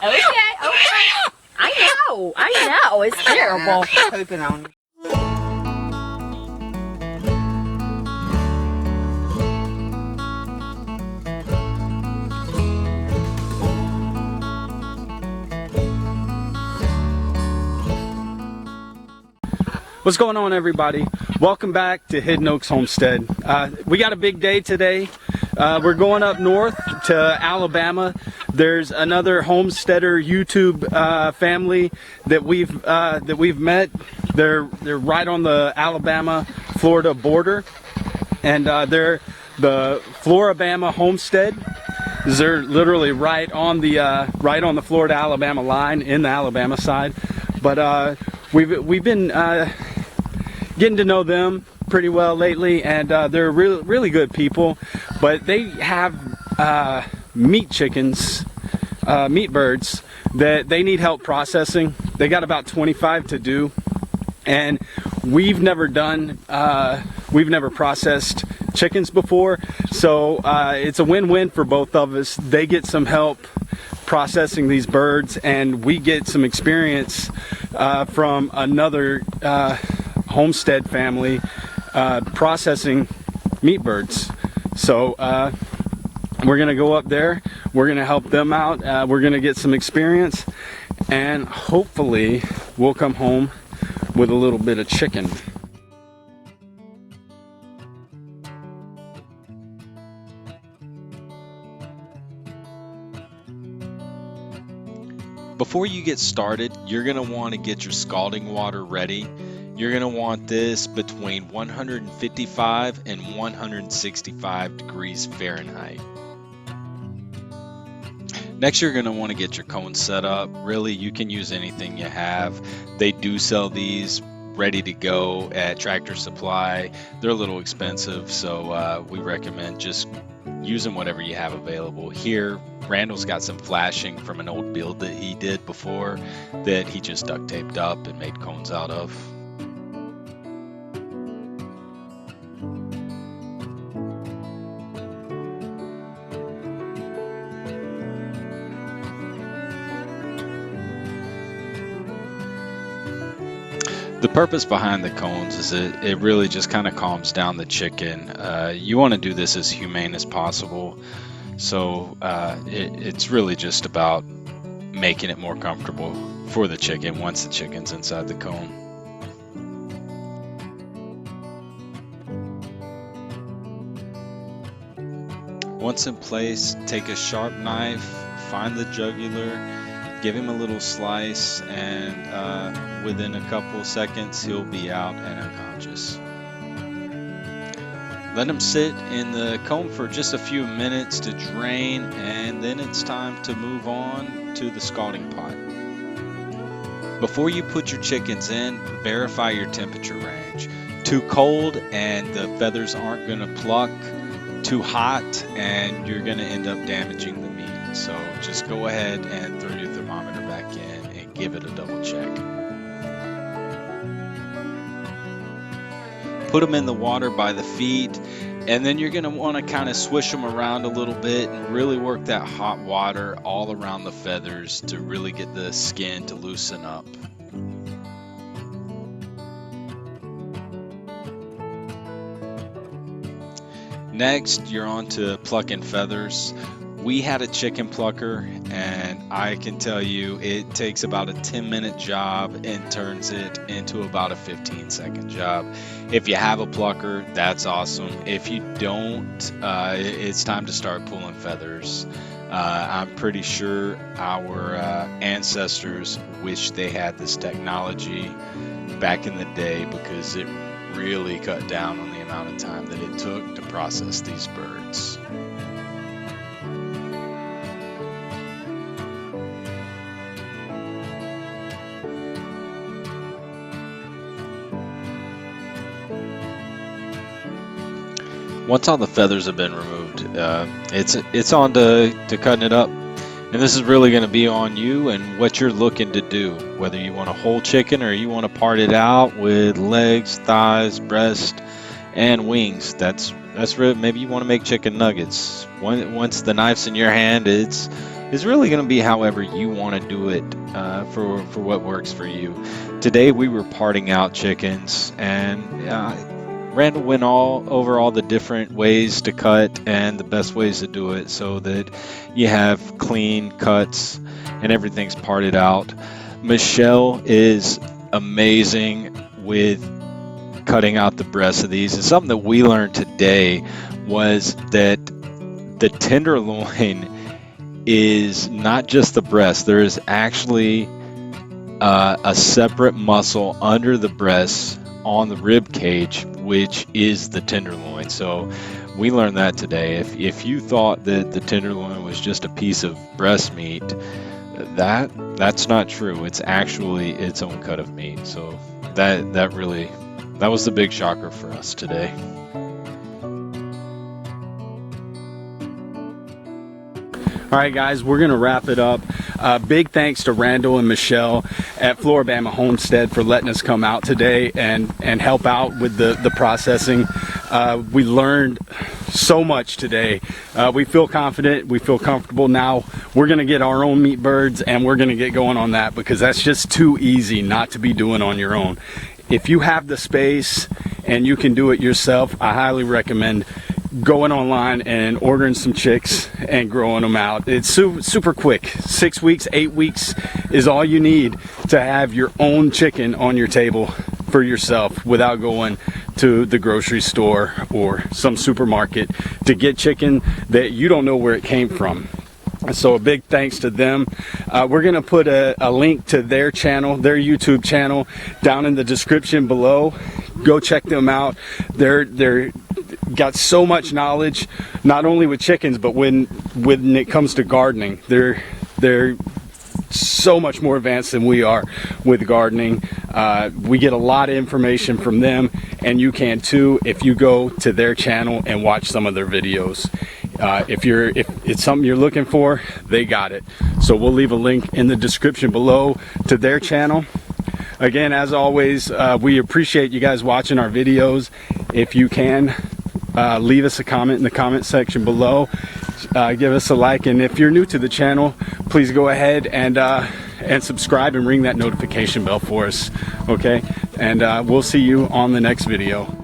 Okay. I know. It's terrible. Pooping on you. What's going on, everybody? Welcome back to Hidden Oaks Homestead. We got a big day today. We're going up north to Alabama. There's another homesteader YouTube family that we've met. They're right on the Alabama-Florida border, and they're the FloraBamaHomeSteader. They're literally right on the Florida-Alabama line in the Alabama side. But we've been getting to know them pretty well lately, and they're really good people. But they have meat chickens, meat birds that they need help processing. They got about 25 to do, and we've never processed chickens before, so it's a win-win for both of us. They get some help processing these birds, and we get some experience from another homestead family processing meat birds. So we're gonna go up there, we're gonna help them out, we're gonna get some experience, and hopefully we'll come home with a little bit of chicken. Before you get started, you're going to want to get your scalding water ready. You're going to want this between 155 and 165 degrees Fahrenheit. Next, you're going to want to get your cone set up. Really, you can use anything you have. They do sell these ready to go at Tractor Supply. They're a little expensive, so we recommend just using whatever you have available. Here, Randall's got some flashing from an old build that he did before that he just duct taped up and made cones out of. The purpose behind the cones is it really just kind of calms down the chicken. You want to do this as humane as possible. So it's really just about making it more comfortable for the chicken once the chicken's inside the cone. Once in place, take a sharp knife, find the jugular, give him a little slice, and within a couple seconds he'll be out and unconscious. Let him sit in the cone for just a few minutes to drain, and then it's time to move on to the scalding pot. Before you put your chickens in, verify your temperature range. Too cold and the feathers aren't going to pluck. Too hot and you're going to end up damaging the meat. So just go ahead and throw your thermometer back in and give it a double check. Put them in the water by the feet, and then you're going to want to kind of swish them around a little bit and really work that hot water all around the feathers to really get the skin to loosen up. Next, you're on to plucking feathers. We had a chicken plucker, and I can tell you it takes about a 10-minute job and turns it into about a 15-second job. If you have a plucker, that's awesome. If you don't, it's time to start pulling feathers. I'm pretty sure our ancestors wish they had this technology back in the day, because it really cut down on the amount of time that it took to process these birds. Once all the feathers have been removed, it's on to cutting it up. And this is really going to be on you and what you're looking to do. Whether you want a whole chicken or you want to part it out with legs, thighs, breast, and wings. That's really, maybe you want to make chicken nuggets. Once the knife's in your hand, it's is really going to be however you want to do it, for what works for you. Today we were parting out chickens, and Randall went over all the different ways to cut and the best ways to do it so that you have clean cuts and everything's parted out. Michelle is amazing with cutting out the breasts of these. And something that we learned today was that the tenderloin is not just the breast. There is actually a separate muscle under the breast on the rib cage, which is the tenderloin. So we learned that today. If you thought that the tenderloin was just a piece of breast meat, that's not true. It's actually its own cut of meat. So that was the big shocker for us today. All right, guys, we're going to wrap it up. Big thanks to Randall and Michelle at FloraBamaHomeSteader for letting us come out today and help out with the processing. We learned so much today. We feel confident. We feel comfortable now. We're going to get our own meat birds, and we're going to get going on that because that's just too easy not to be doing on your own. If you have the space and you can do it yourself, I highly recommend going online and ordering some chicks and growing them out. It's super quick. 6 weeks, 8 weeks is all you need to have your own chicken on your table for yourself without going to the grocery store or some supermarket to get chicken that you don't know where it came from. So a big thanks to them. We're going to put a link to their channel, their YouTube channel, down in the description below. Go check them out. They're got so much knowledge, not only with chickens, but when it comes to gardening. They're so much more advanced than we are with gardening. We get a lot of information from them, and you can too if you go to their channel and watch some of their videos. If it's something you're looking for, they got it. So we'll leave a link in the description below to their channel. Again, as always, we appreciate you guys watching our videos. If you can, leave us a comment in the comment section below. Give us a like, and if you're new to the channel, please go ahead and subscribe and ring that notification bell for us. Okay, and we'll see you on the next video.